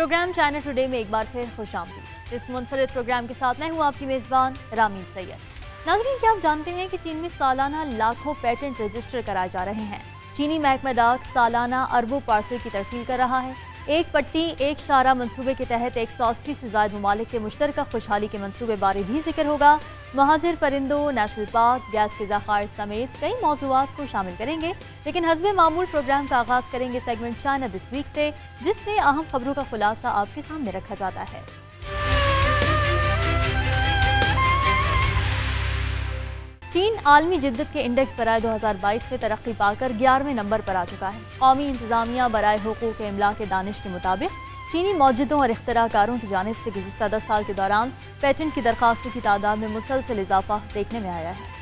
Programme China today में एक बार फिर खुशामदीद। इस मुनफरिद प्रोग्राम के साथ मैं हूँ आपकी मेज़बान रामीन सैयद। नाज़रीन, क्या आप जानते हैं कि चीन में सालाना लाखों पेटेंट रजिस्टर कराए जा रहे हैं। चीनी महकमा डाक सालाना अरबों पार्सल की तरसील कर रहा है। एक पट्टी एक शारा मंसूबे के तहत 180 से ज़ायद ममालिक के मुश्तरका खुशहाली के मंसूबे बारे भी जिक्र होगा। महाजिर परिंदों, नेशनल पार्क, गैस के ज़खायर समेत कई मौज़ूआत को शामिल करेंगे। लेकिन हस्बे मामूल प्रोग्राम का आगाज़ करेंगे सेगमेंट चाइना दिस वीक से, जिसमें अहम खबरों का खुलासा आपके सामने रखा जाता है। चीन आलमी जिद्दत के इंडेक्स बराए 2022 में तरक्की पाकर 11वें नंबर पर आ चुका है। कौमी इंतजामिया बराए हुकूक इमला के दानिश के मुताबिक चीनी मौजूदों और इख्तराकारों की जानिब से गुज़िश्ता 10 साल के दौरान पेटेंट की दरखास्तों की तादाद में मुसलसल इजाफा देखने में आया है।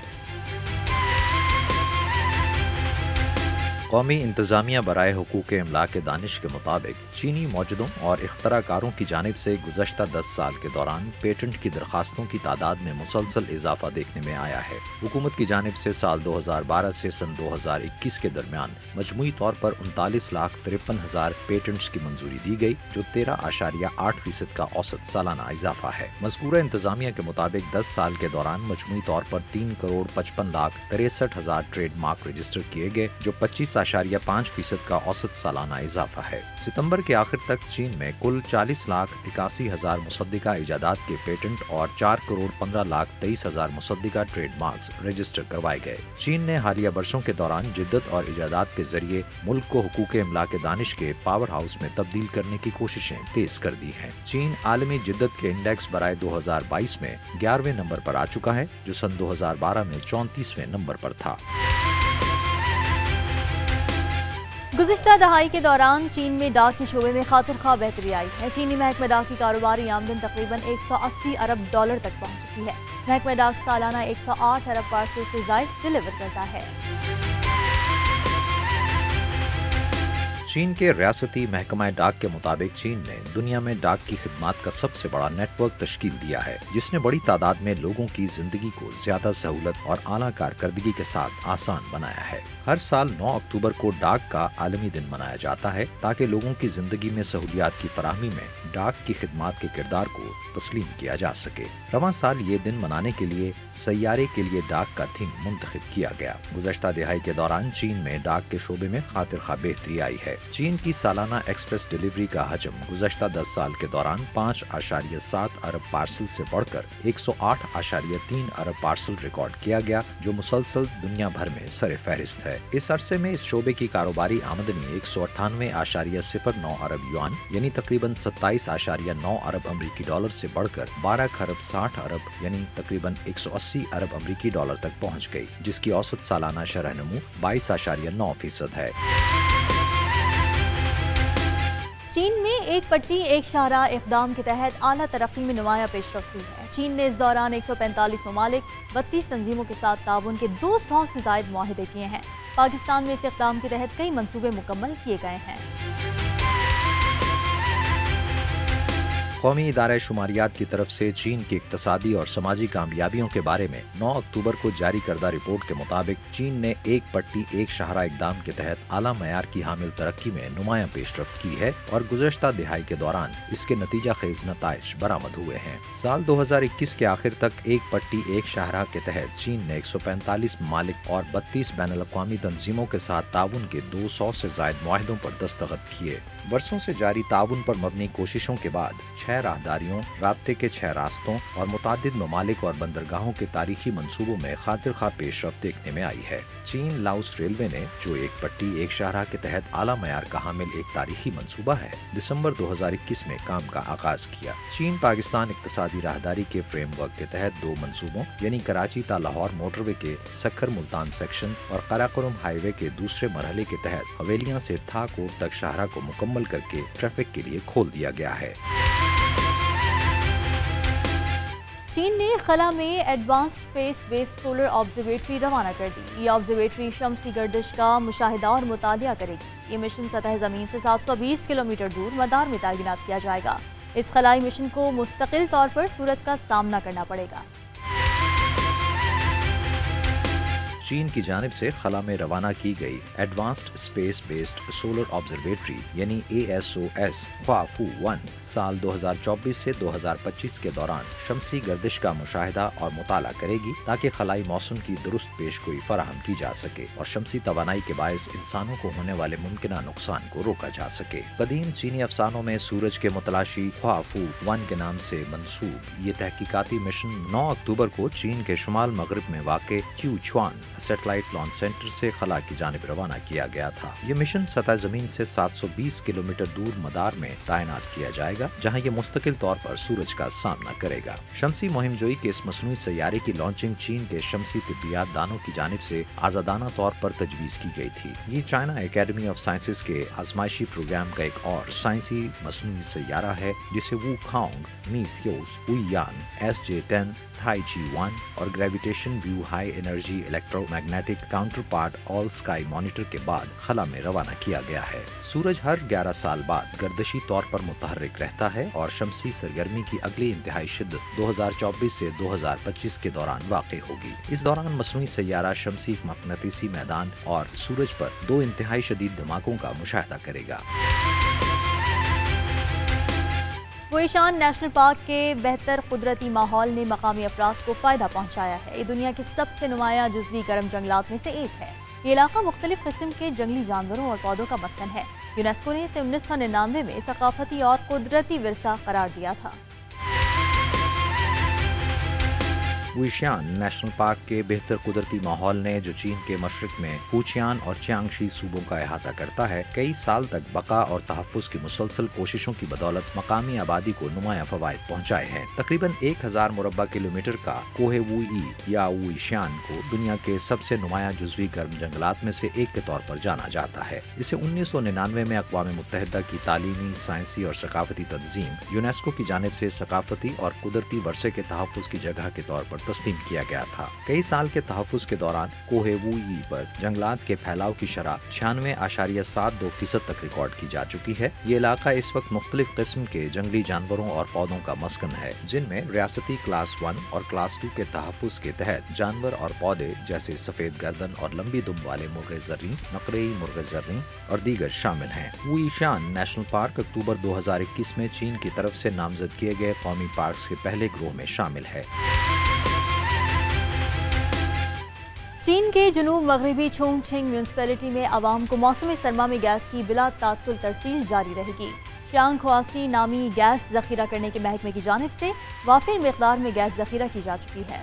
कौमी इंतजामिया बराए हुकूक इमला के दानिश के मुताबिक चीनी मौजूदों और इख्तराकारों की जानिब से गुज़श्ता 10 साल के दौरान पेटेंट की दरखास्तों की तादाद में मुसलसल इजाफा देखने में आया है। हुकूमत की जानिब से साल 2012 से सन 2021 के दरमियान मजमूई तौर पर 39,53,000 पेटेंट्स की मंजूरी दी गई, जो 13.8% का औसत सालाना इजाफा है। मज़कूरा इंतजामिया के मुताबिक 10 साल के दौरान मजमूई तौर पर 3,55,63,000 ट्रेड मार्क रजिस्टर किए गए, जो 25.5% का औसत सालाना इजाफा है। सितंबर के आखिर तक चीन में कुल 40,81,000 मुसद्दिका इजादात के पेटेंट और 4,15,23,000 मुसद्दिका ट्रेड मार्क्स रजिस्टर करवाए गए। चीन ने हालिया बरसों के दौरान जिद्दत और इजादात के जरिए मुल्क को हुकूक इमला के दानिश के पावर हाउस में तब्दील करने की कोशिशें तेज कर दी हैं। चीन आलमी जिद्दत के इंडेक्स बराए 2022 में 11वें नंबर पर आ चुका है, जो सन 2012 में 34वें नंबर पर था। गुज़िश्ता दहाई के दौरान चीन में डाक के शोबे में खातिर खा बेहतरी आई है। चीनी महकमा डाक की कारोबारी आमदन तकरीबन $180 अरब तक पहुंच चुकी है। महकमा डाक सालाना 108 अरब पार्सल से ज़ायद डिलीवर करता है। चीन के रियासती महकमा डाक के मुताबिक चीन ने दुनिया में डाक की खिदमात का सबसे बड़ा नेटवर्क तश्कील दिया है, जिसने बड़ी तादाद में लोगों की जिंदगी को ज्यादा सहूलत और आला कारकर्दगी के साथ आसान बनाया है। हर साल 9 अक्टूबर को डाक का आलमी दिन मनाया जाता है, ताकि लोगों की जिंदगी में सहूलियात की फराहमी में डाक की खिदमात के किरदार को तस्लीम किया जा सके। रवां साल ये दिन मनाने के लिए सैयारे के लिए डाक का थीम मुंतखब किया गया। गुज़श्ता दिहाई के दौरान चीन में डाक के शोबे में खातिर खा बेहतरी आई है। चीन की सालाना एक्सप्रेस डिलीवरी का हजम गुज़श्ता 10 साल के दौरान 5.7 अरब पार्सल से बढ़कर 108.3 अरब पार्सल रिकॉर्ड किया गया, जो मुसलसल दुनिया भर में सरे फहरिस्त है। इस अरसे में इस शोबे की कारोबारी आमदनी 198.09 अरब युआन यानी तकरीबन 27.9 अरब अमरीकी डॉलर से बढ़कर 12 खरब 60 अरब यानी तकरीबन 180 अरब अमरीकी डॉलर तक पहुँच गई, जिसकी औसत सालाना शरहनमू 22.9% है। चीन में एक पट्टी एक शारा इक़दाम के तहत आला तरक्की में नुमायां पेशरफ्त हुई है। चीन ने इस दौरान 145 ममालिक 32 तंजीमों के साथ ताउन के 200 से ज़ायद मुआहिदे किए हैं। पाकिस्तान में इस इक़दाम के तहत कई मंसूबे मुकम्मल किए गए हैं। कौमी इदारे शुमारियात की तरफ से चीन की इक़्तिसादी और समाजी कामयाबियों के बारे में 9 अक्टूबर को जारी करदा रिपोर्ट के मुताबिक चीन ने एक पट्टी एक शहरा इक़दाम के तहत आला मयार की हामिल तरक्की में नुमायां पेशरफ्त की है और गुज़श्ता दिहाई के दौरान इसके नतीजा खेज नताइज बरामद हुए हैं। साल 2021 के आखिर तक एक पट्टी एक शहरा के तहत चीन ने 145 ममालिक और 32 बैनुल-अक़वामी तंजीमों के साथ ताउन के 200 से ज़ायद मुआहिदों पर दस्तखत किए। बरसों से जारी ताउन पर मबनी कोशिशों के बाद 6 राहदारियों, राब्ते के 6 रास्तों और मुतादिद ममालिक और बंदरगाहों के तारीखी मंसूबों में खातिर खा पेशरफ्त देखने में आई है। चीन लाओस रेलवे ने, जो एक पट्टी एक शाहरा के तहत आला मयार का हामिल एक तारीखी मंसूबा है, दिसंबर 2021 में काम का आगाज किया। चीन पाकिस्तान इक्तसादी राहदारी के फ्रेमवर्क के तहत 2 मंसूबों यानी कराची ता लाहौर मोटरवे के सक्खर मुल्तान सेक्शन और कराकोरम हाईवे के दूसरे मरहले के तहत हवेलियां से था कोट तक शाहरा को मुकम्मल करके ट्रैफिक के लिए खोल दिया गया है। चीन ने खला में advance space based solar observatory रवाना कर दी। ये ऑब्जर्वेटरी शम्सी गर्दिश का मुशाहिदा और मुतालिया करेगी। ये मिशन सतह ज़मीन से 720 किलोमीटर दूर मदार में तैनात किया जाएगा। इस खलाई मिशन को मुस्तकिल तौर पर सूरज का सामना करना पड़ेगा। चीन की जानिब से खला में रवाना की गई advanced space based solar observatory यानी ASOS ख्वाफू 1 साल 2024 से 2025 के दौरान शमसी गर्दिश का मुशाहिदा और मुताला करेगी ताकि खलाई मौसम की दुरुस्त पेशगोई फराहम की जा सके और शमसी तवानाई के बायस इंसानों को होने वाले मुमकिना नुकसान को रोका जा सके। कदीम चीनी अफसानों में सूरज के मुतलाशी ख्वाफू 1 के नाम से मंसूब ये तहकीकाती मिशन 9 अक्टूबर को चीन के शुमाल मगरिब में वाक़े च्यूचुआन सैटेलाइट लॉन्च सेंटर से खला की जानिब रवाना किया गया था। ये मिशन सतह जमीन से 720 किलोमीटर दूर मदार में तैनात किया जाएगा, जहां ये मुस्तकिल तौर पर सूरज का सामना करेगा। शमसी मुहिमजोई के इस मसनूई सैयारे की लॉन्चिंग चीन के शमसी तिब्बियात दानों की जानिब से आजादाना तौर पर तजवीज की गई थी। ये चाइना एकेडमी ऑफ साइंसेज के आजमाइशी प्रोग्राम का एक और साइंसी मसनूई सैयारा है जिसे वू खाओंग, मीसियोस, उइयान, SJ-10, थाईची 1 और gravitation view high energy electromagnetic counter part all sky monitor के बाद खला में रवाना किया गया है। सूरज हर 11 साल बाद गर्दिशी तौर पर मुतहर्रिक रहता है और शमसी सरगर्मी की अगली इंतहाई शिद्दत 2024 से 2025 के दौरान वाक़ई होगी। इस दौरान मसनूई सैयारा शमसी मकनातीसी मैदान और सूरज पर 2 इंतहाई शदीद धमाकों का मुशाहिदा करेगा। वोईशान नेशनल पार्क के बेहतर कुदरती माहौल ने मकामी अफराद को फ़ायदा पहुँचाया है। ये दुनिया के सबसे नुमाया जुज़वी गर्म जंगलात में से एक है। ये इलाका मुख्तलिफ किस्म के जंगली जानवरों और पौधों का मस्कन है। यूनेस्को ने इसे 1999 में सकाफती और कुदरती विरसा करार दिया था। वुशियान नेशनल पार्क के बेहतर कुदरती माहौल ने जो चीन के मशरक में फूचियान और चियांगशी सूबों का अहाता करता है, कई साल तक बका और तहफ़्फ़ुज़ की मुसलसल कोशिशों की बदौलत मकामी आबादी को नुमाया फ़वाइद पहुँचाए हैं। तकरीबन 1000 मुरब्बा किलोमीटर का कोहे वुई या वुशियान को दुनिया के सबसे नुमाया जुज़वी गर्म जंगलात में से एक के तौर पर जाना जाता है। इसे 1999 में अक़वाम मुत्तहिदा की तालीमी, साइंसी और सकाफती तंजीम यूनेस्को की जानिब से सकाफती और कुदरती वर्षे के तहफ़्फ़ुज़ की जगह के तौर पर तस्लीम किया गया था। कई साल के तहफ़्फ़ुज़ के दौरान कोहे वुई पर जंगलात के फैलाव की शरह 96.72% तक रिकॉर्ड की जा चुकी है। ये इलाका इस वक्त मुख्तलिफ किस्म के जंगली जानवरों और पौधों का मस्कन है, जिनमें रियासती क्लास 1 और क्लास 2 के तहफ़्फ़ुज़ के तहत जानवर और पौधे जैसे सफेद गर्दन और लंबी दुम वाले मुर्गे ज़र्री, नकरेई मुर्गे ज़र्री और दीगर शामिल हैं। वुशियान नेशनल पार्क अक्टूबर 2021 में चीन की तरफ से नामजद किए गए कौमी पार्क के पहले ग्रोह में शामिल है। चीन के जुनूब मगरबी चोंगछिंग म्यूनसिपैलिटी में आवाम को मौसम सरमा में गैस की बिला तात्तुल तरसील जारी रहेगी। शांग ख्वासी नामी गैस जखीरा करने के महकमे की जानिब से वाफिर मिकदार में गैस जखीरा की जा चुकी है।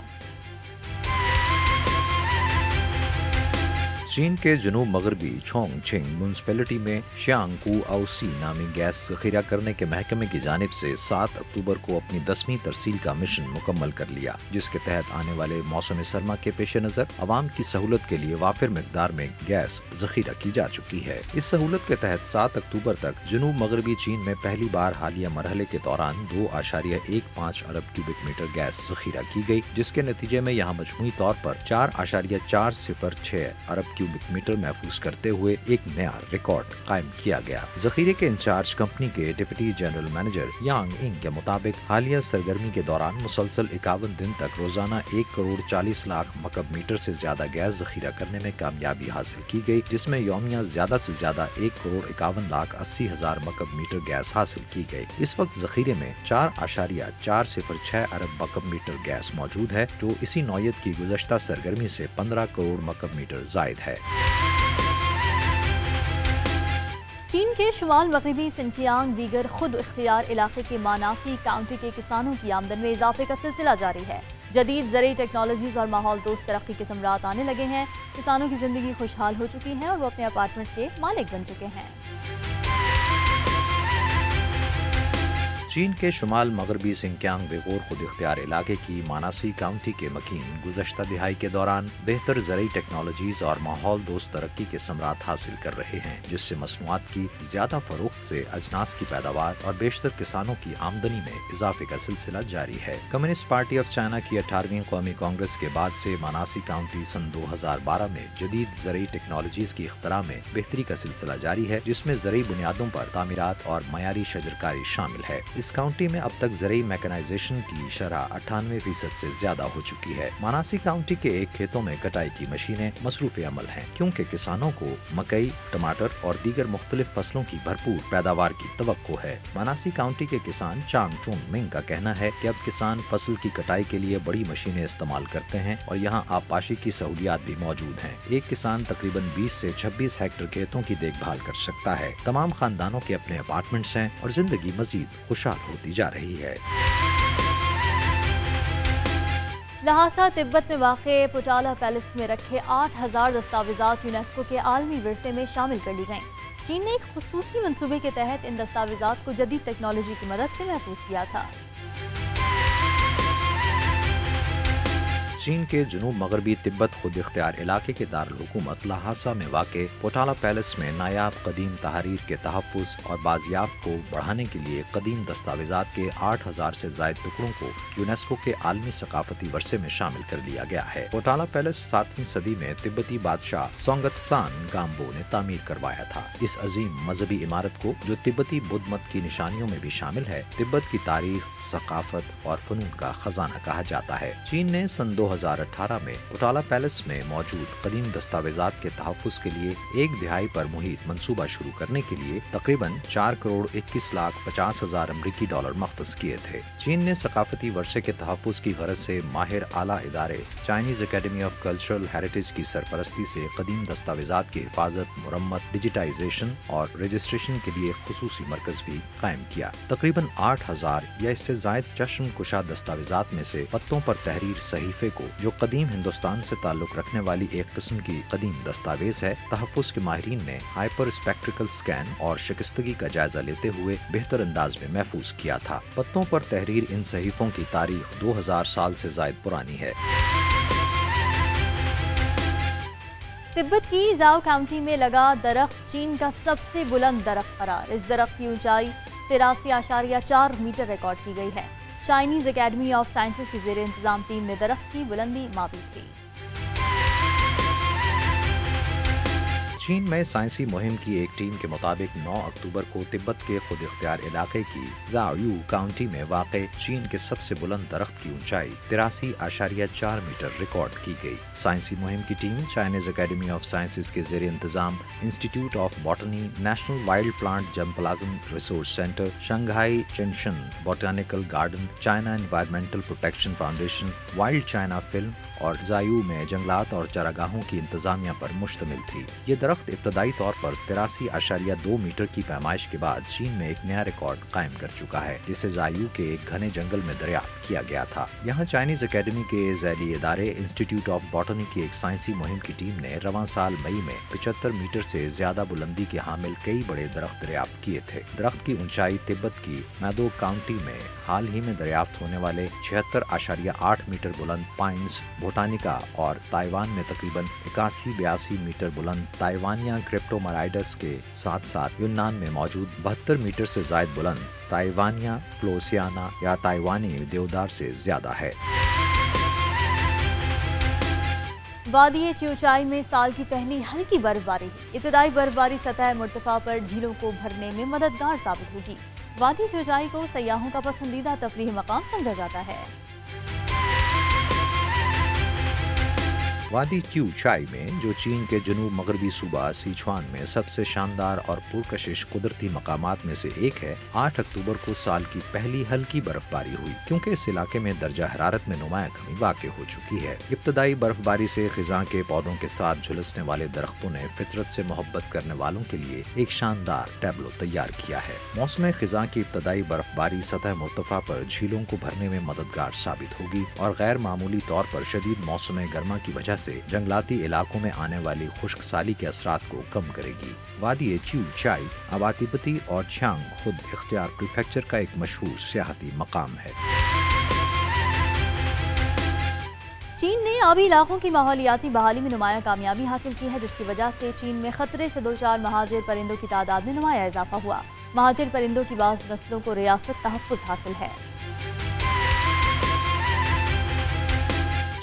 चीन के जनूब मगरबी चोंगछिंग म्यूनसिपैलिटी में श्यांगकू औसी नामी गैस जखीरा करने के महकमे की जानिब से 7 अक्टूबर को अपनी 10वीं तरसील का मिशन मुकम्मल कर लिया, जिसके तहत आने वाले मौसम सरमा के पेश नज़र आवाम की सहूलत के लिए वाफिर मिकदार में गैस जखीरा की जा चुकी है। इस सहूलत के तहत 7 अक्टूबर तक जनूब मगरबी चीन में पहली बार हालिया मरहले के दौरान 2.15 अरब क्यूबिक मीटर गैस जखीरा की गई, जिसके नतीजे में यहाँ मजमूई तौर पर 4.406 अरब क्यूबिक मीटर महफूज करते हुए एक नया रिकॉर्ड कायम किया गया। जखीरे के इंचार्ज कंपनी के डिप्टी जनरल मैनेजर यांग इंग के मुताबिक हालिया सरगर्मी के दौरान मुसलसल 51 दिन तक रोजाना 1 करोड़ 40 लाख मकब मीटर से ज्यादा गैस जखीरा करने में कामयाबी हासिल की गई, जिसमें यौमिया ज्यादा से ज्यादा 1 करोड़ 51 लाख 80 हजार मकब मीटर गैस हासिल की गई। इस वक्त जखीरे में 4.406 अरब मकब मीटर गैस मौजूद है, जो इसी नौयत की गुज़श्ता सरगर्मी से 15 करोड़ मकब मीटर जायद है। चीन के शुमाल मगरबी सिंचियांग दीगर खुद इख्तियार इलाके के मानासी काउंटी के किसानों की आमदन में इजाफे का सिलसिला जारी है। जदीद ज़रूरी टेक्नोलॉजीज और माहौल दोस्त तरक्की के समरात आने लगे हैं। किसानों की जिंदगी खुशहाल हो चुकी है और वो अपने अपार्टमेंट के मालिक बन चुके हैं। चीन के शुमाल मगरबी सिंकियांग बेगोर खुद इख्तियार इलाके की मानासी काउंटी के मकीन गुज़श्ता दिहाई के दौरान बेहतर ज़रूरी टेक्नोलॉजीज और माहौल दोस्त तरक्की के समरात हासिल कर रहे हैं, जिससे मसनूआत की ज्यादा फरोख्त से अजनास की पैदावार और बेशतर किसानों की आमदनी में इजाफे का सिलसिला जारी है। कम्युनिस्ट पार्टी ऑफ चाइना की 18वीं कौमी कांग्रेस के बाद से मानासी काउंटी सन 2012 में जदीद ज़रूरी टेक्नोलॉजीज की इख्तरा में बेहतरी का सिलसिला जारी है, जिसमें ज़रूरी बुनियादों पर तामीरात और मयारी शजरकारी शामिल है। इस काउंटी में अब तक ज़रूरी मैकेनाइजेशन की शरह 98% से ज्यादा हो चुकी है। मानासी काउंटी के एक खेतों में कटाई की मशीनें मसरूफ अमल हैं, क्योंकि किसानों को मकई, टमाटर और दीगर मुख्तलिफ फसलों की भरपूर पैदावार की तवक्को है। मानासी काउंटी के किसान चांग चुन मिंग का कहना है कि अब किसान फसल की कटाई के लिए बड़ी मशीनें इस्तेमाल करते हैं और यहाँ आबपाशी की सहूलियात भी मौजूद हैं। एक किसान तकरीबन 20 से 26 हेक्टेयर खेतों की देखभाल कर सकता है। तमाम खानदानों के अपने अपार्टमेंट्स हैं और जिंदगी मजीद खुशहाल होती जा रही है। लहासा तिब्बत में वाक़े पोटाला पैलेस में रखे 8000 दस्तावेजात यूनेस्को के आलमी विरसे में शामिल कर ली गयी। चीन ने एक खुसूसी मंसूबे के तहत इन दस्तावेजात को जदीद टेक्नोलॉजी की मदद से महफूज किया था। चीन के जुनूब मगरबी तिब्बत खुद इख्तियार इलाके के दारुल हुकूमत लहासा में वाक़े पोटाला पैलेस में नायाब कदीम तहारीर के तहफ़्फ़ुज़ और बाजियाफ्त को बढ़ाने के लिए कदीम दस्तावेजात के 8000 से ज़ायद टुकड़ों को यूनेस्को के आलमी सकाफती वर्से में शामिल कर लिया गया है। पोटाला पैलेस 7वीं सदी में तिब्बती बादशाह सोंगत्सान गाम्बो ने तामीर करवाया था। इस अजीम मजहबी इमारत को, जो तिब्बती बुद्ध मत की निशानियों में भी शामिल है, तिब्बत की तारीख, सकाफत और फ़नून का खजाना कहा जाता है। चीन ने सन 2018 में पोटाला पैलेस में मौजूद कदीम दस्तावेजात के तहफ़्फ़ुज़ के लिए 1/2 पर मुहित मंसूबा शुरू करने के लिए तकरीबन 4,21,50,000 अमरीकी डॉलर मख्तस किए थे। चीन ने सकाफती वर्षे के तहफ़्फ़ुज़ की गरज से माहिर आला इदारे Chinese academy of cultural heritage की सरपरस्ती से कदीम दस्तावेजात की हिफाजत, मुरम्मत, डिजिटाइजेशन और रजिस्ट्रेशन के लिए खुसूसी मरकज भी कायम किया। तकरीबन 8000 या इससे जायद चश्म कुशा दस्तावेजात में से पत्तों पर तहरीर सहीफे को, जो कदीम हिंदुस्तान से ताल्लुक रखने वाली एक किस्म की कदीम दस्तावेज है, तहफ़्फ़ुज़ के माहिरीन ने हाइपर स्पेक्ट्रिकल स्कैन और शिकस्तगी का जायजा लेते हुए बेहतर अंदाज में महफूज किया था। पत्तों पर तहरीर इन सहीफों की तारीख 2000 साल से जायद पुरानी है। तिब्बत की जाओ काउंटी में लगा दरख्त चीन का सबसे बुलंद दरख्त करार। इस दरख्त की ऊंचाई 83.4 मीटर रिकॉर्ड की गई है। चाइनीज अकेडमी ऑफ साइंसेज की ज़ेर इंतजाम टीम ने दरख्त की बुलंदी मापी थी। चीन में साइंसी मुहिम की एक टीम के मुताबिक 9 अक्टूबर को तिब्बत के खुद इख्तियार इलाके की ज़ाओयू काउंटी में वाक़े चीन के सबसे बुलंद दरख्त की ऊंचाई 83.4 मीटर रिकॉर्ड की गई। साइंसी मुहिम की team Chinese academy of sciences के ज़ेर इंतजाम institute of botany, national wild plant germplasm resource centre, Shanghai Chenshan botanical garden, China environmental protection foundation, wild China film और ज़ायू में जंगलात और चरागाहों की इंतजामिया पर मुश्तमिल थी। ये दरख्त इब्तदाई तौर पर 83.2 मीटर की पैमाइश के बाद चीन में एक नया रिकॉर्ड कायम कर चुका है, जिसे ज़ायू के एक घने जंगल में दरियाफ्त किया गया था। यहाँ चाइनीज अकेडमी के ज़ैली इदारे इंस्टीट्यूट ऑफ बॉटनी की एक साइंसी मुहिम की टीम ने रवां साल मई में 75 मीटर से ज्यादा बुलंदी के हामिल कई बड़े दरख्त दरियाफ्त किए थे। दरख्त की ऊंचाई तिब्बत की मैदो काउंटी में हाल ही में दरियाफ्त होने वाले 76.8 मीटर बुलंद पाइन्स बोटानिका और ताइवान में तकरीबन 81-82 मीटर बुलंद ताइवानिया क्रिप्टोमराइडस के साथ साथ यूनान में मौजूद 72 मीटर से जायद बुलंद ताइवानिया फ्लोसियाना या ताइवानी देवदार से ज्यादा है। वादी च्यूचाई में साल की पहली हल्की बर्फबारी हुई। इब्तदाई बर्फबारी सतह मुर्तफा पर झीलों को भरने में मददगार साबित होगी। वादी च्यूचाई को सयाहों का पसंदीदा तफरीही मकाम समझा जाता है। वादी च्यूचाई में, जो चीन के जनूब मगरबी सूबा सिचुआन में सबसे शानदार और पुरकशिश कुदरती मकामात में से एक है, 8 अक्टूबर को साल की पहली हल्की बर्फबारी हुई, क्योंकि इस इलाके में दर्जा हरारत में नुमाया कमी वाक़ हो चुकी है। इब्तदाई बर्फबारी से खिज़ां के पौधों के साथ झुलसने वाले दरख्तों ने फितरत से मोहब्बत करने वालों के लिए एक शानदार टैबलो तैयार किया है। मौसम खिज़ां की इब्तदाई बर्फबारी सतह मुर्तफा पर झीलों को भरने में मददगार साबित होगी और गैर मामूली तौर पर शदीद मौसम गर्मा की वजह से जंगलाती इलाकों में आने वाली खुश्क साली के असरात को कम करेगी। वादी च्यूचाई अबा तिब्बती और छियांग खुद इख्तियार प्रीफेक्चर का एक मशहूर सियाहती मकाम है। चीन ने आबी इलाकों की माहौलियाती बहाली में नुमाया कामयाबी हासिल की है, जिसकी वजह से चीन में खतरे से 2-4 महाजिर परिंदों की तादाद में नुमाया इजाफा हुआ। महाजिर परिंदों की बाज़ नस्लों को रियासत तहफ़्फ़ुज़ हासिल है।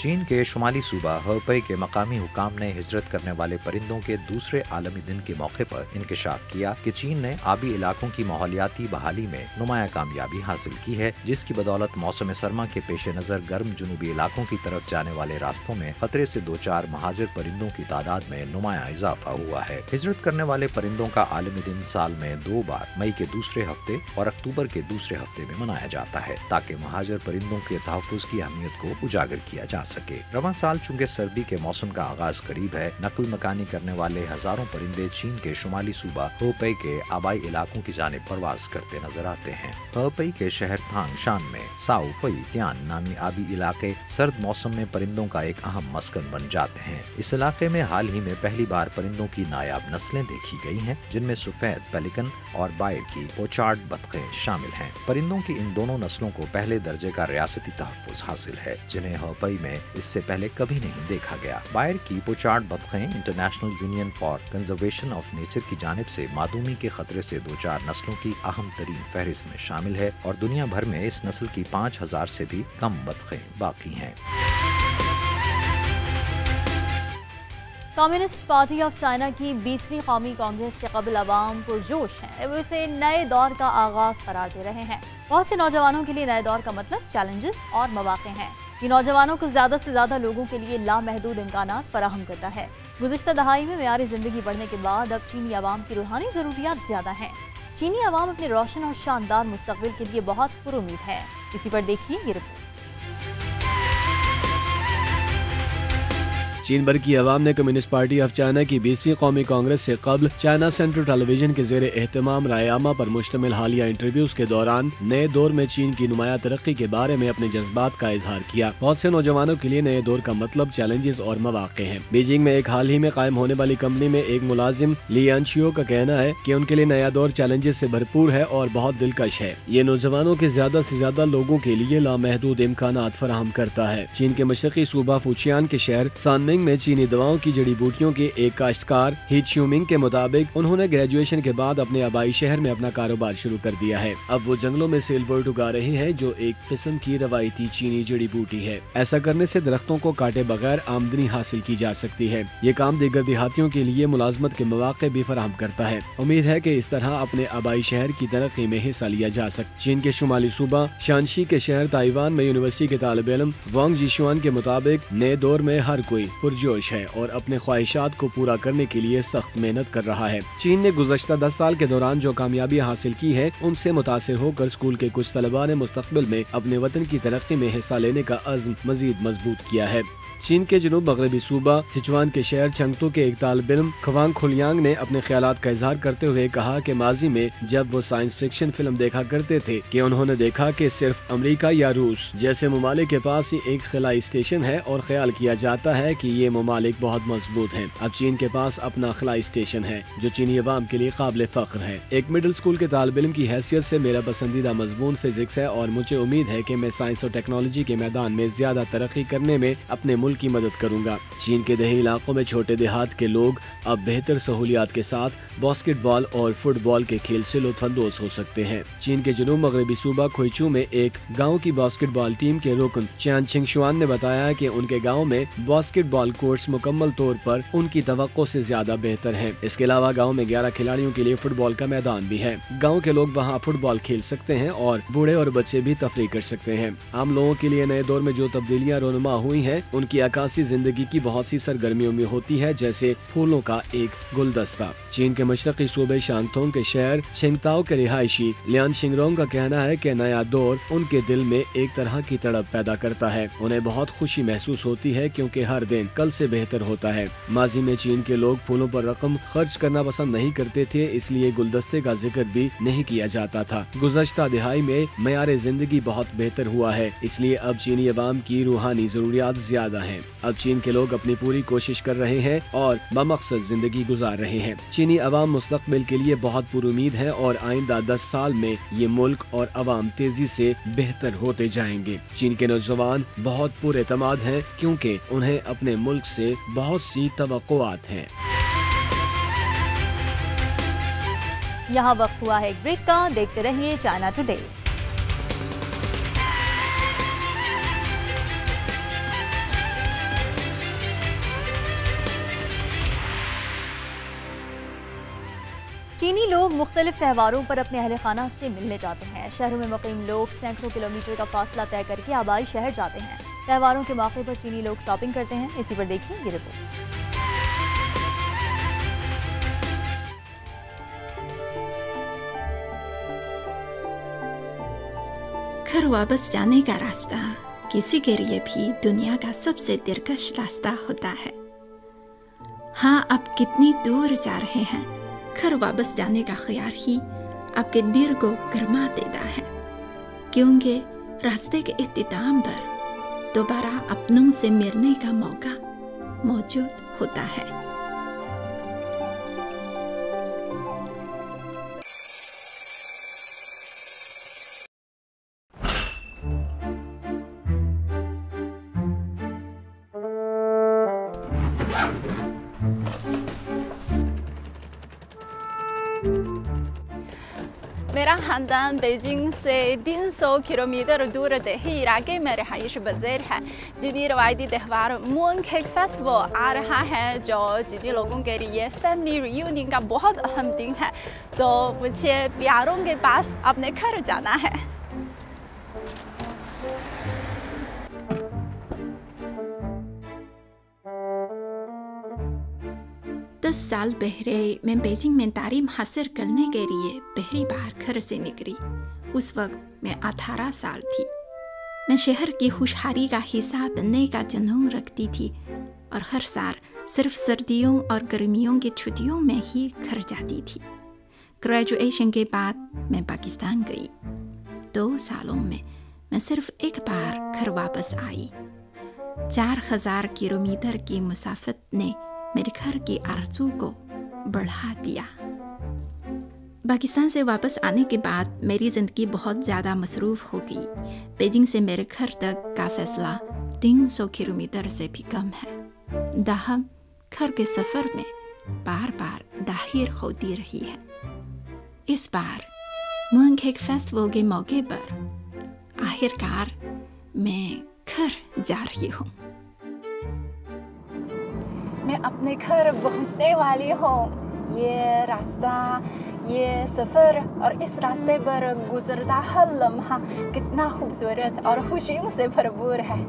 चीन के शुमाली सूबा हेबेई के मकामी हुकाम ने हिजरत करने वाले परिंदों के दूसरे आलमी दिन के मौके पर इंकशाफ किया कि चीन ने आबी इलाकों की माहौलियाती बहाली में नुमाया कामयाबी हासिल की है, जिसकी बदौलत मौसम सरमा के पेश नजर गर्म जुनूबी इलाकों की तरफ जाने वाले रास्तों में खतरे से 2-4 महाजर परिंदों की तादाद में नुमाया इजाफा हुआ है। हिजरत करने वाले परिंदों का आलमी दिन साल में 2 बार मई के दूसरे हफ्ते और अक्टूबर के दूसरे हफ्ते में मनाया जाता है, ताकि महाजर परिंदों के तहफ़्फ़ुज़ की अहमियत को उजागर किया जा सके। रवां साल चूंकि सर्दी के मौसम का आगाज करीब है, नकल मकानी करने वाले हजारों परिंदे चीन के शुमाली सूबा हेबेई के आबाई इलाकों की जानिब परवाज करते नजर आते हैं। हेबेई के शहर थांगशान में साओ फई त्यान नामी आबी इलाके सर्द मौसम में परिंदों का एक अहम मस्कन बन जाते हैं। इस इलाके में हाल ही में पहली बार परिंदों की नायाब नस्लें देखी गई हैं, जिनमें सफेद पेलिकन और बायर की पोचार्ड बतखें शामिल हैं। परिंदों की इन दोनों नस्लों को पहले दर्जे का रियासती तहफ़्फ़ुज़ हासिल है, जिन्हें हेबेई में इससे पहले कभी नहीं देखा गया। बायर की पोचार्ड बतखें International Union for Conservation of Nature की जानिब से मादूमी के खतरे से 2-4 नस्लों की अहम तरीन फहरिस्त में शामिल है और दुनिया भर में इस नस्ल की 5000 से भी कम बतखें बाकी हैं। कम्युनिस्ट पार्टी ऑफ चाइना की 20वीं कौमी कांग्रेस के कबल अवाम पुरजोश हैं। वे इसे नए दौर का आगाज करार दे रहे हैं। बहुत से नौजवानों के लिए नए दौर का मतलब चैलेंजेस और मौके हैं। ये नौजवानों को ज़्यादा से ज़्यादा लोगों के लिए लामहदूद इम्कानात फराहम करता है। गुज़िश्ता दहाई में मेयारी ज़िंदगी बढ़ने के बाद अब चीनी अवाम की रूहानी ज़रूरियात ज़्यादा हैं। चीनी अवाम अपने रोशन और शानदार मुस्तकबिल के लिए बहुत पुरुमीद है। इसी पर देखिए ये रिपोर्ट। चीन भर की अवाम ने कम्युनिस्ट पार्टी ऑफ चाइना की 20वीं कौमी कांग्रेस से कबल चाइना सेंट्रल टेलीविजन के ज़ेरे एहतमाम रायआमा पर मुश्तमिल हालिया इंटरव्यूज के दौरान नए दौर में चीन की नुमाया तरक्की के बारे में अपने जज्बात का इजहार किया। बहुत से नौजवानों के लिए नए दौर का मतलब चैलेंजेस और मौके हैं। बीजिंग में एक हाल ही में कायम होने वाली कंपनी में एक मुलाजिम लियांशियो का कहना है कि उनके लिए नया दौर चैलेंजेस से भरपूर है और बहुत दिलकश है। ये नौजवानों के ज्यादा से ज्यादा लोगों के लिए लामहदूद इम्कानात फराहम करता है। चीन के मशरकी सूबा फुचियान के शहर सानमिंग में चीनी दवाओं की जड़ी बूटियों के एक काश्तकार ही च्यूमिंग के मुताबिक उन्होंने ग्रेजुएशन के बाद अपने आबाई शहर में अपना कारोबार शुरू कर दिया है। अब वो जंगलों में सेलबर्ड उगा रहे हैं, जो एक किस्म की रवायती चीनी जड़ी बूटी है। ऐसा करने से दरख्तों को काटे बगैर आमदनी हासिल की जा सकती है। ये काम दीगर देहातियों के लिए मुलाजमत के मौके भी फराहम करता है। उम्मीद है कि इस तरह अपने आबाई शहर की तरक्की में हिस्सा लिया जा सकता। चीन के शुमाली सूबा शानशी के शहर ताइवान में यूनिवर्सिटी के तालिब इल्म वांग जिशुआन के मुताबिक नए दौर में हर कोई पुरजोश है और अपने ख्वाहिशात को पूरा करने के लिए सख्त मेहनत कर रहा है। चीन ने गुज़श्ता 10 साल के दौरान जो कामयाबी हासिल की है, उनसे मुतासिर होकर स्कूल के कुछ तलबा ने मुस्तकबिल में अपने वतन की तरक्की में हिस्सा लेने का अज़्म मजीद मजबूत किया है। चीन के जनूब मगरबी सूबा सिचुआन के शहर चंगतू के एक तालिब इल्म खवांग खुलियांग ने अपने ख्यालात का इजहार करते हुए कहा कि माजी में जब वो साइंस फिक्शन फिल्म देखा करते थे कि उन्होंने देखा कि सिर्फ अमेरिका या रूस जैसे ममालिक के पास ही एक खलाई स्टेशन है और ख्याल किया जाता है कि ये ममालिक बहुत मजबूत हैं। अब चीन के पास अपना खलाई स्टेशन है जो चीनी अवाम के लिए काबिल फख्र है। एक मिडिल स्कूल के तालिब इल्म की हैसियत से मेरा पसंदीदा मजमून फिजिक्स है और मुझे उम्मीद है कि मैं साइंस और टेक्नोलॉजी के मैदान में ज्यादा तरक्की करने में अपने मुल्क की मदद करूंगा। चीन के दही इलाकों में छोटे देहात के लोग अब बेहतर सहूलियात के साथ बास्केटबॉल और फुटबॉल के खेल से लुत्फानंदोज हो सकते हैं। चीन के जनूब मगरबी सूबा खोइचू में एक गांव की बास्केटबॉल टीम के रुकन चान छिंगशुआन ने बताया कि उनके गांव में बास्केटबॉल कोर्ट्स मुकम्मल तौर पर उनकी तवक्को से ज्यादा बेहतर हैं। इसके अलावा गांव में 11 खिलाड़ियों के लिए फुटबॉल का मैदान भी है। गाँव के लोग वहाँ फुटबॉल खेल सकते हैं और बूढ़े और बच्चे भी तफरीह कर सकते हैं। आम लोगों के लिए नए दौर में जो तब्दीलियाँ रोनुमा हुई हैं, उनकी अक्कासी जिंदगी की बहुत सी सरगर्मियों में होती है, जैसे फूलों का एक गुलदस्ता। चीन के मशरकी सूबे शांगथोंग के शहर छिंगताओ के रिहायशी लियान शिंगरोंग का कहना है कि नया दौर उनके दिल में एक तरह की तड़प पैदा करता है। उन्हें बहुत खुशी महसूस होती है क्योंकि हर दिन कल से बेहतर होता है। माजी में चीन के लोग फूलों पर रकम खर्च करना पसंद नहीं करते थे, इसलिए गुलदस्ते का जिक्र भी नहीं किया जाता था। गुज़श्ता दिहाई में मयार जिंदगी बहुत बेहतर हुआ है, इसलिए अब चीनी अवाम की रूहानी जरूरियात ज्यादा है। अब चीन के लोग अपनी पूरी कोशिश कर रहे हैं और बमकसद जिंदगी गुजार रहे हैं। चीनी अवाम मुस्तकबिल के लिए बहुत पुरुमीद है और आइंदा 10 साल में ये मुल्क और अवाम तेजी से बेहतर होते जाएंगे। चीन के नौजवान बहुत पुरएतमाद हैं क्योंकि उन्हें अपने मुल्क से बहुत सी तवक्कुआत हैं। यहाँ वक्त हुआ है एक ब्रेक का। देखते रहिए चाइना टुडे। चीनी लोग मुख्तलिफ त्योहारों पर अपने अहल खाना से मिलने जाते हैं। शहरों में मुकीम लोग सैकड़ों किलोमीटर का फासला तय करके आबाई शहर जाते हैं। त्योहारों के मौके पर चीनी लोग शॉपिंग करते हैं। इसी पर देखिए ये रिपोर्ट। घर वापस जाने का रास्ता किसी के लिए भी दुनिया का सबसे दिलकश रास्ता होता है। हाँ, आप कितनी दूर जा रहे हैं, घर वापस जाने का ख्याल ही आपके दिल को गर्मा देता है, क्योंकि रास्ते के इख्तिताम पर दोबारा अपनों से मिलने का मौका मौजूद होता है। मेरा खानदान बीजिंग से 300 किलोमीटर दूर देही इलाके में रहायश पज़ीर है। चीनी रवायती त्यौहार मून केक फेस्टिवल आ रहा है, जो चीनी लोगों के लिए फैमिली रियूनियन का बहुत अहम दिन है। तो मुझे प्यारों के पास अपने घर जाना है। दस साल पहले मैं बीजिंग में तालीम हासिल करने के लिए पहली बार घर से निकली। उस वक्त मैं 18 साल थी। मैं शहर की खुशहाली का हिस्सा बनने का जुनून रखती थी और हर साल सिर्फ सर्दियों और गर्मियों की छुट्टियों में ही घर जाती थी। ग्रेजुएशन के बाद मैं पाकिस्तान गई। 2 सालों में मैं सिर्फ एक बार घर वापस आई। 4000 किलोमीटर की मुसाफत ने मेरे घर की आरज़ू को बढ़ा दिया। पाकिस्तान से वापस आने के बाद मेरी ज़िंदगी बहुत ज़्यादा मसरूफ़ हो गई। बीजिंग से मेरे घर तक का फ़ासला 300 किलोमीटर से भी कम है। दाहम घर के सफ़र में बार बार दाहिर होती रही है। इस बार मून केक फेस्टिवल के मौके पर आखिरकार मैं घर जा रही हूँ। मैं अपने घर पहुंचने वाली हूँ। ये रास्ता, ये सफ़र और इस रास्ते पर गुजरता हर लम्हा कितना खूबसूरत और खुशियों से भरपूर है।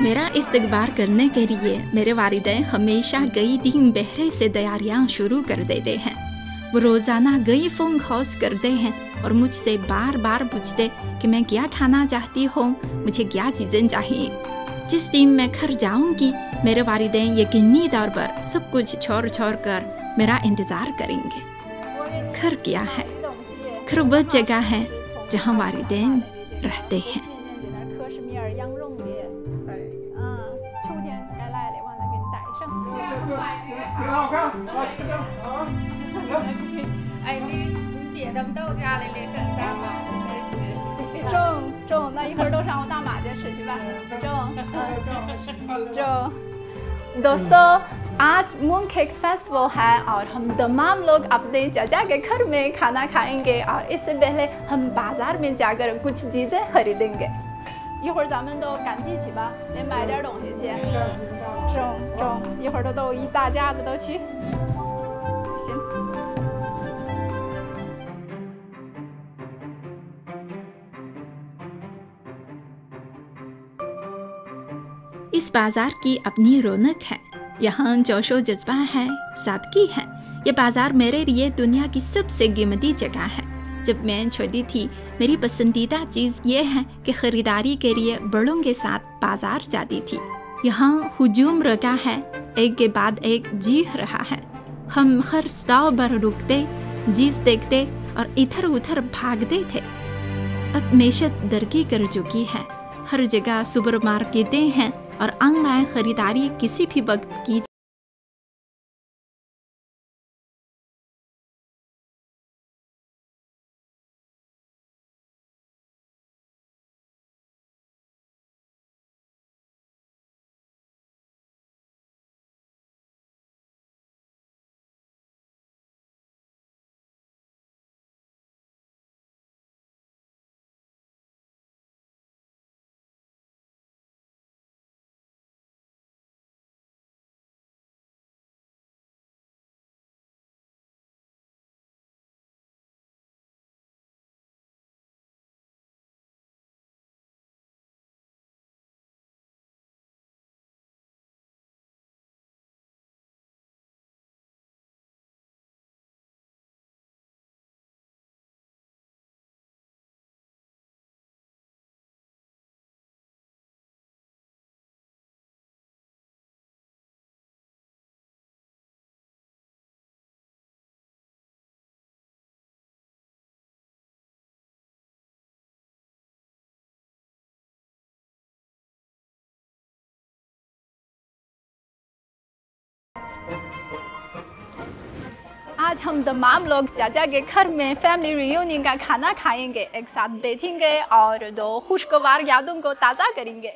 मेरा इस्तकबाल करने के लिए मेरे वालिदैन हमेशा कई दिन पहले से तैयारियां शुरू कर देते हैं। वो रोज़ाना कई फ़ोन कॉल्स करते हैं और मुझसे बार बार पूछते कि मैं क्या खाना चाहती हूँ, मुझे क्या चीज़ें चाहिए। जिस दिन मैं घर जाऊँगी, मेरे वालिदैन यकीनी तौर पर सब कुछ छोड़ कर मेरा इंतज़ार करेंगे। घर क्या है? घर वह जगह है जहाँ वालिदैन रहते हैं। दोस्तों, आज मून केक फेस्टिवल है और हम तमाम लोग अपने चाचा के घर में खाना खाएंगे और इससे पहले हम बाजार में जाकर कुछ चीजें खरीदेंगे। 一会儿咱们都赶集去吧，得买点东西去。中，一会儿都一大家子都去。行。इस बाजार की अपनी रौनक है। यहाँ जोशो जज्बा है, सादगी है। ये बाजार मेरे लिए दुनिया की सबसे कीमती जगह है। जब मैं छोटी थी, मेरी पसंदीदा चीज़ ये है कि ख़रीदारी के लिए बड़ों के साथ बाजार जाती थी। यहाँ हुजूम लगा है, एक के बाद एक जीह रहा है। हम हर स्टॉल पर रुकते, चीज़ देखते और इधर उधर भागते थे। अब मेशत तरक्की कर चुकी है। हर जगह सुपरमार्केटें हैं और ऑनलाइन ख़रीदारी किसी भी वक्त की आज हम तमाम लोग चाचा के घर में फैमिली रियूनियन का खाना खाएंगे, एक साथ बैठेंगे और दो खुशगवार यादों को ताज़ा करेंगे।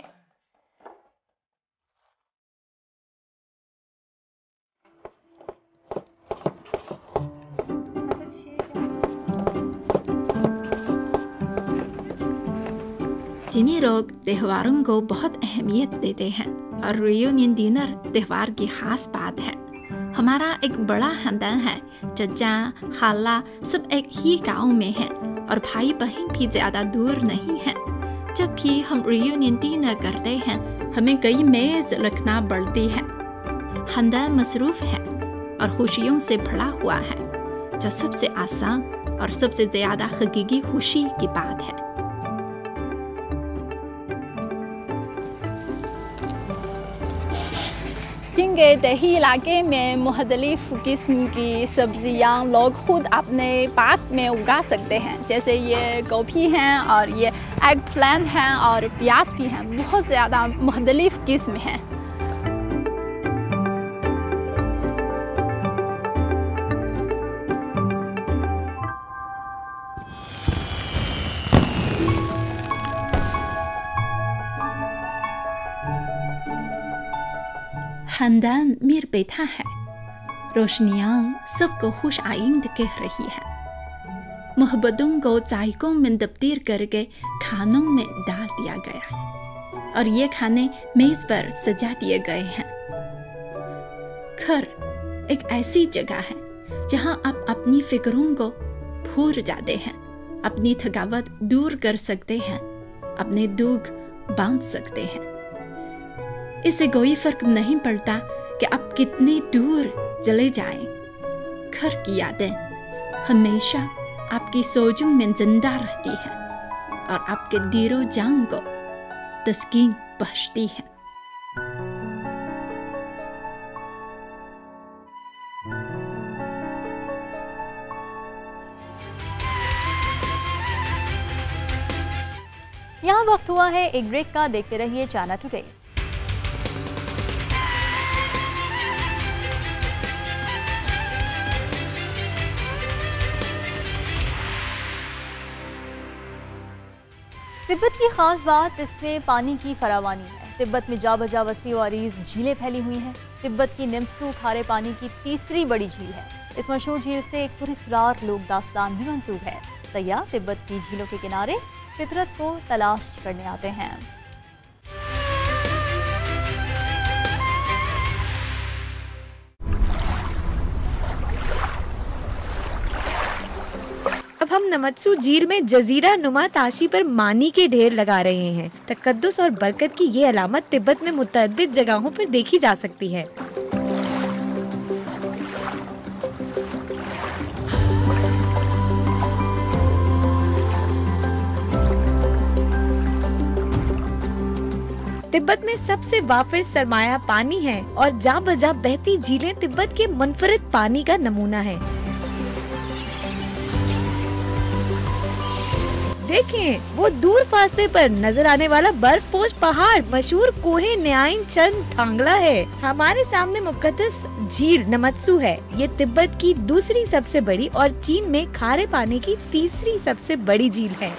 चीनी लोग त्योहारों को बहुत अहमियत देते हैं और रियूनियन डिनर त्योहार की खास बात है। हमारा एक बड़ा खानदान है, चचा खाला सब एक ही गांव में हैं और भाई बहन भी ज़्यादा दूर नहीं हैं। जब भी हम रियूनियन डिनर करते हैं हमें कई मेज़ रखना पड़ती है। खानदान मसरूफ़ है और खुशियों से भरा हुआ है, जो सबसे आसान और सबसे ज़्यादा हकीकी खुशी की बात है। चीन के दही इलाके में मुख्तलिफ किस्म की सब्जियां लोग खुद अपने बाग में उगा सकते हैं, जैसे ये गोभी हैं और ये एग प्लांट हैं और प्याज भी हैं। बहुत ज़्यादा मुख्तलिफ किस्म हैं। खानदान मिर बैठा है, रोशनियाँ सबको खुश आइंद कह रही है। मोहब्बतों को जायकों में तब्दील करके खानों में डाल दिया गया है और ये खाने मेज़ पर सजा दिए गए हैं। घर एक ऐसी जगह है जहाँ आप अपनी फिक्रों को भूल जाते हैं, अपनी थकावट दूर कर सकते हैं, अपने दुख बांध सकते हैं। इससे कोई फर्क नहीं पड़ता कि आप कितनी दूर चले जाएं। घर की यादें हमेशा आपकी सोचों में जिंदा रहती है और आपके दिलो जान को तस्कीन बख्शती है। यहाँ वक्त हुआ है एक ब्रेक का। देखते रहिए चाइना टुडे। तिब्बत की खास बात इसमें पानी की फरावानी है। तिब्बत में जा बजा वसी और अरीज झीलें फैली हुई हैं। तिब्बत की निम्सू खारे पानी की तीसरी बड़ी झील है। इस मशहूर झील से एक पुरस्कार लोक दास्तान भी मंसूब है। सयाह तिब्बत की झीलों के किनारे फितरत को तलाश करने आते हैं। अब हम नमत्सू झील में जजीरा नुमा ताशी पर मानी के ढेर लगा रहे हैं। तकद्दुस और बरकत की ये अलामत तिब्बत में मुतअद्दिद जगहों पर देखी जा सकती है। तिब्बत में सबसे वाफिर सरमाया पानी है और जा बजा बहती झीलें तिब्बत के मुनफरिद पानी का नमूना है। देखें, वो दूर फासले पर नजर आने वाला बर्फपोश पहाड़ मशहूर कोहे न्याइन चंद थांगला है। हमारे सामने मुकद्दस झील नमत्सू है। ये तिब्बत की दूसरी सबसे बड़ी और चीन में खारे पानी की तीसरी सबसे बड़ी झील है।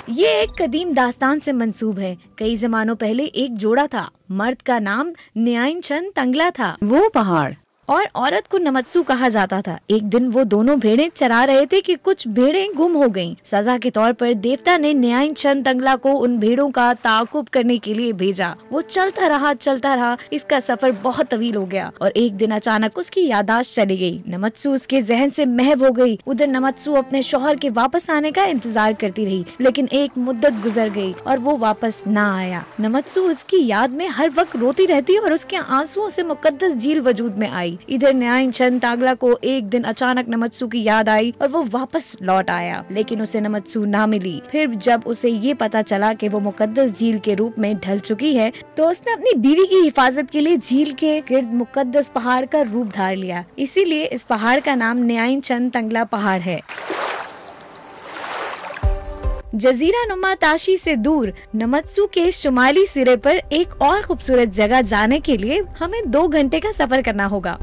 ये एक कदीम दास्तान से मंसूब है। कई जमानों पहले एक जोड़ा था। मर्द का नाम न्याइन चंद तंगला था, वो पहाड़, और औरत को नमत्सू कहा जाता था। एक दिन वो दोनों भेड़ें चरा रहे थे कि कुछ भेड़ें गुम हो गईं। सजा के तौर पर देवता ने न्याइन चंद तंगला को उन भेड़ों का ताकुब करने के लिए भेजा। वो चलता रहा। इसका सफर बहुत तवील हो गया और एक दिन अचानक उसकी यादाश्त चली गई। नमत्सू उसके जहन से महव हो गई। उधर नमत्सू अपने शौहर के वापस आने का इंतजार करती रही, लेकिन एक मुद्दत गुजर गई और वो वापस न आया। नमत्सू उसकी याद में हर वक्त रोती रहती और उसके आंसुओं से मुकद्दस झील वजूद में आई। इधर न्याइन चंद तांगला को एक दिन अचानक नमत्सू की याद आई और वो वापस लौट आया, लेकिन उसे नमत्सू ना मिली। फिर जब उसे ये पता चला कि वो मुकद्दस झील के रूप में ढल चुकी है, तो उसने अपनी बीवी की हिफाजत के लिए झील के गिर्द मुकद्दस पहाड़ का रूप धार लिया। इसीलिए इस पहाड़ का नाम न्याइन चंद तंगला पहाड़ है। जजीरा नुमा ताशी से दूर नमत्सू के शुमाली सिरे पर एक और खूबसूरत जगह जाने के लिए हमें 2 घंटे का सफर करना होगा।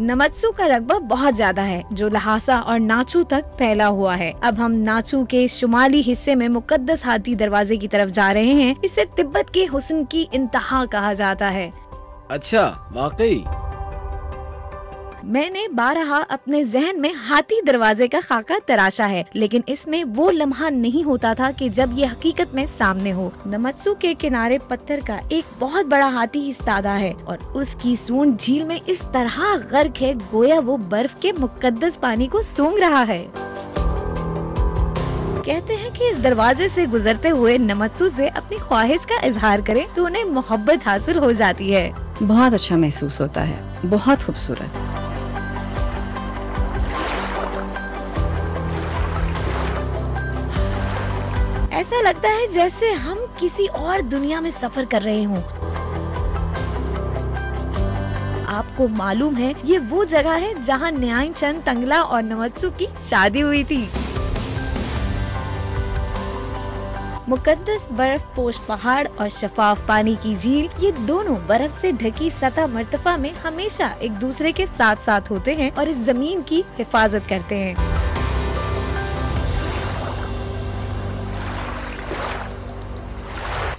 नमत्सू का रकबा बहुत ज्यादा है जो लहासा और नाचू तक फैला हुआ है। अब हम नाचू के शुमाली हिस्से में मुकद्दस हाथी दरवाजे की तरफ जा रहे हैं। इसे तिब्बत के हुस्न की इंतहा कहा जाता है। अच्छा, वाकई? मैंने बारहा अपने जहन में हाथी दरवाजे का खाका तराशा है, लेकिन इसमें वो लम्हा नहीं होता था कि जब ये हकीकत में सामने हो। नमत्सू के किनारे पत्थर का एक बहुत बड़ा हाथी इस्तादा है और उसकी सूंड झील में इस तरह गर्क है गोया वो बर्फ के मुकद्दस पानी को सूंघ रहा है। कहते हैं कि इस दरवाजे से गुजरते हुए नमत्सू से अपनी ख्वाहिश का इजहार करें तो उन्हें मोहब्बत हासिल हो जाती है। बहुत अच्छा महसूस होता है, बहुत खूबसूरत। ऐसा लगता है जैसे हम किसी और दुनिया में सफर कर रहे हों। आपको मालूम है ये वो जगह है जहां न्याइन चंद तंगला और नमत्सू की शादी हुई थी। मुकद्दस बर्फ पोश पहाड़ और शफाफ पानी की झील, ये दोनों बर्फ से ढकी सतह मर्तफा में हमेशा एक दूसरे के साथ साथ होते हैं और इस जमीन की हिफाजत करते हैं।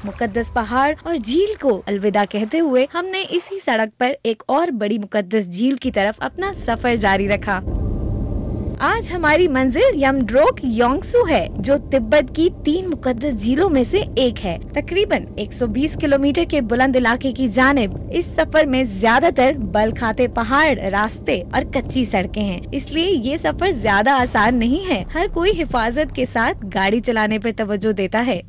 मुकद्दस पहाड़ और झील को अलविदा कहते हुए हमने इसी सड़क पर एक और बड़ी मुकद्दस झील की तरफ अपना सफर जारी रखा। आज हमारी मंजिल यमड्रोक योंगसू है जो तिब्बत की 3 मुकद्दस झीलों में से एक है। तकरीबन 120 किलोमीटर के बुलंद इलाके की जानिब इस सफर में ज्यादातर बल खाते पहाड़, रास्ते और कच्ची सड़कें हैं, इसलिए ये सफर ज्यादा आसान नहीं है। हर कोई हिफाजत के साथ गाड़ी चलाने पर तवज्जो देता है।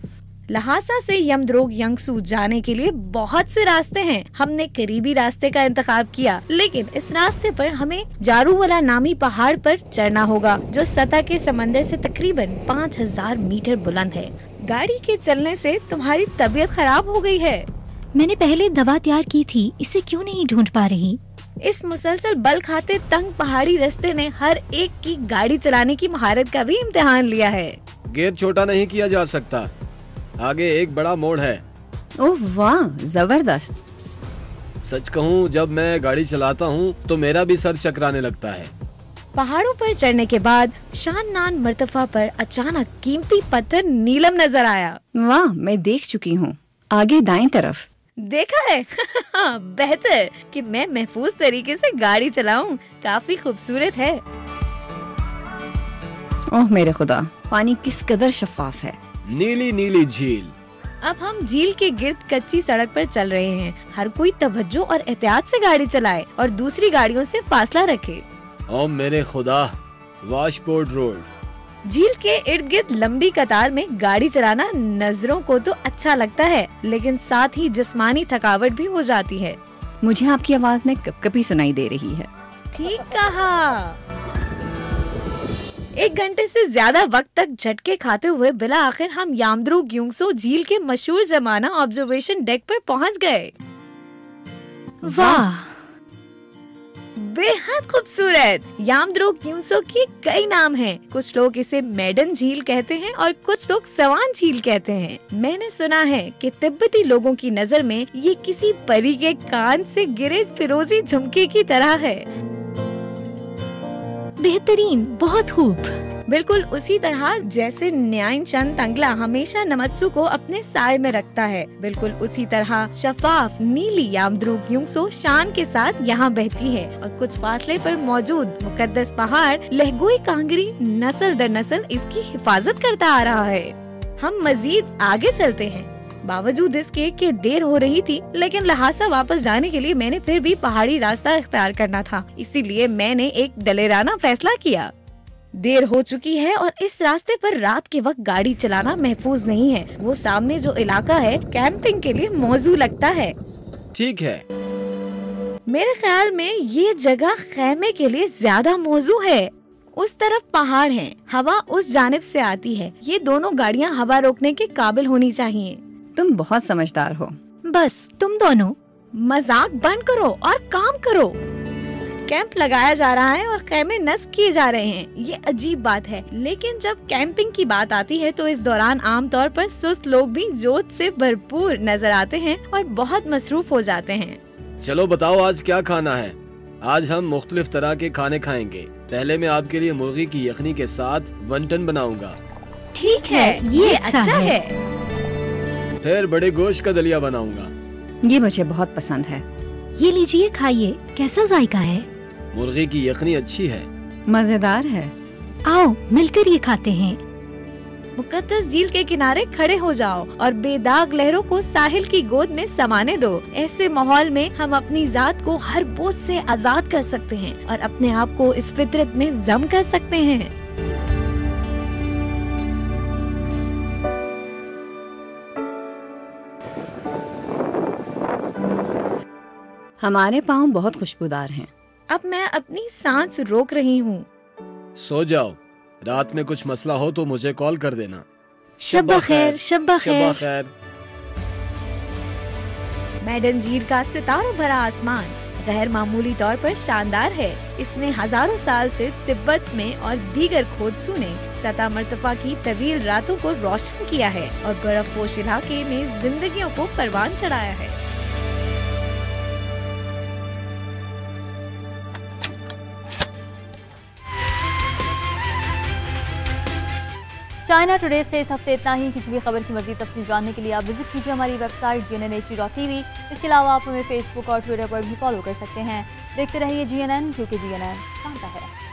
लहासा से यमड्रोक योंगसू जाने के लिए बहुत से रास्ते हैं। हमने करीबी रास्ते का इंतखाब किया, लेकिन इस रास्ते पर हमें जारूवाला नामी पहाड़ पर चढ़ना होगा जो सतह के समंदर से तकरीबन 5000 मीटर बुलंद है। गाड़ी के चलने से तुम्हारी तबीयत खराब हो गई है। मैंने पहले दवा तैयार की थी, इसे क्यों नहीं ढूंढ पा रही? इस मुसलसल बल खाते तंग पहाड़ी रास्ते ने हर एक की गाड़ी चलाने की महारत का भी इम्तिहान लिया है। गियर छोटा नहीं किया जा सकता। आगे एक बड़ा मोड़ है। ओह वाह, जबरदस्त। सच कहूँ, जब मैं गाड़ी चलाता हूँ तो मेरा भी सर चकराने लगता है। पहाड़ों पर चढ़ने के बाद शाननान मर्तफा पर अचानक कीमती पत्थर नीलम नजर आया। वाह, मैं देख चुकी हूँ। आगे दाएं तरफ। देखा है? बेहतर कि मैं महफूज तरीके से गाड़ी चलाऊं। काफी खूबसूरत है। ओह मेरे खुदा, पानी किस कदर शफाफ है। नीली नीली झील। अब हम झील के गिर्द कच्ची सड़क पर चल रहे हैं। हर कोई तवज्जो और एहतियात से गाड़ी चलाए और दूसरी गाड़ियों से फासला रखे। ओ मेरे खुदा, वॉशपोर्ट रोड। झील के इर्द गिर्द लंबी कतार में गाड़ी चलाना नजरों को तो अच्छा लगता है, लेकिन साथ ही जिस्मानी थकावट भी हो जाती है। मुझे आपकी आवाज में कपकपी सुनाई दे रही है। ठीक कहा। 1 घंटे से ज्यादा वक्त तक झटके खाते हुए बिला आखिर हम यमड्रोक योंगसू झील के मशहूर जमाना ऑब्जर्वेशन डेक पर पहुंच गए। वाह, बेहद खूबसूरत। यमड्रोक योंगसू के कई नाम हैं। कुछ लोग इसे मैडन झील कहते हैं और कुछ लोग सवान झील कहते हैं। मैंने सुना है कि तिब्बती लोगों की नजर में ये किसी परी के कान से गिरे फिरोजी झुमके की तरह है। बेहतरीन, बहुत खूब। बिल्कुल उसी तरह जैसे न्याइन चंद तंगला हमेशा नमत्सू को अपने साए में रखता है, बिल्कुल उसी तरह शफाफ नीली यमड्रोक योंगसू शान के साथ यहाँ बहती है और कुछ फासले पर मौजूद मुकद्दस पहाड़ लहगोई कांगरी नस्ल दर नस्ल इसकी हिफाजत करता आ रहा है। हम मजीद आगे चलते हैं। बावजूद इसके कि देर हो रही थी, लेकिन लहासा वापस जाने के लिए मैंने फिर भी पहाड़ी रास्ता इख्तियार करना था, इसीलिए मैंने एक दलेराना फैसला किया। देर हो चुकी है और इस रास्ते पर रात के वक्त गाड़ी चलाना महफूज नहीं है। वो सामने जो इलाका है कैंपिंग के लिए मौजू लगता है। ठीक है, मेरे ख्याल में ये जगह खैमे के लिए ज्यादा मौजू है। उस तरफ पहाड़ हैं, हवा उस जानिब से आती है। ये दोनों गाड़ियाँ हवा रोकने के काबिल होनी चाहिए। तुम बहुत समझदार हो। बस तुम दोनों मजाक बंद करो और काम करो। कैंप लगाया जा रहा है और खैमे नस्ब किए जा रहे हैं। ये अजीब बात है, लेकिन जब कैंपिंग की बात आती है तो इस दौरान आमतौर पर सुस्त लोग भी जोश से भरपूर नजर आते हैं और बहुत मसरूफ हो जाते हैं। चलो बताओ आज क्या खाना है। आज हम मुख्तलिफ तरह के खाने खाएंगे। पहले मैं आपके लिए मुर्गी की यखनी के साथ वंटन बनाऊंगा। ठीक है, ये अच्छा है। फिर बड़े गोश्त का दलिया बनाऊंगा। ये मुझे बहुत पसंद है। ये लीजिए, खाइए, कैसा जायका है? मुर्गी की यखनी अच्छी है, मजेदार है। आओ मिलकर ये खाते हैं। मुकद्दस झील के किनारे खड़े हो जाओ और बेदाग लहरों को साहिल की गोद में समाने दो। ऐसे माहौल में हम अपनी जात को हर बोझ से आजाद कर सकते हैं और अपने आप को इस फितरत में जम कर सकते हैं। हमारे पाँव बहुत खुशबूदार हैं। अब मैं अपनी सांस रोक रही हूँ। सो जाओ, रात में कुछ मसला हो तो मुझे कॉल कर देना। शब्बा खैर, शब्बा शब्बा खैर। खैर। मैडन झील का सितारों भरा आसमान गैर मामूली तौर पर शानदार है। इसने हजारों साल से तिब्बत में और दीगर खोजसू ने सतह मर्तफा की तवील रातों को रोशन किया है और बर्फपोश इलाके में जिंदगियों को परवान चढ़ाया है। चाइना टुडे से इस हफ्ते इतना ही। किसी भी खबर की मज़ीद तफसील जानने के लिए आप विजिट कीजिए हमारी वेबसाइट GNNHD.tv। इसके अलावा आप हमें फेसबुक और ट्विटर पर भी फॉलो कर सकते हैं। देखते रहिए GNN, क्योंकि GNN जानता है।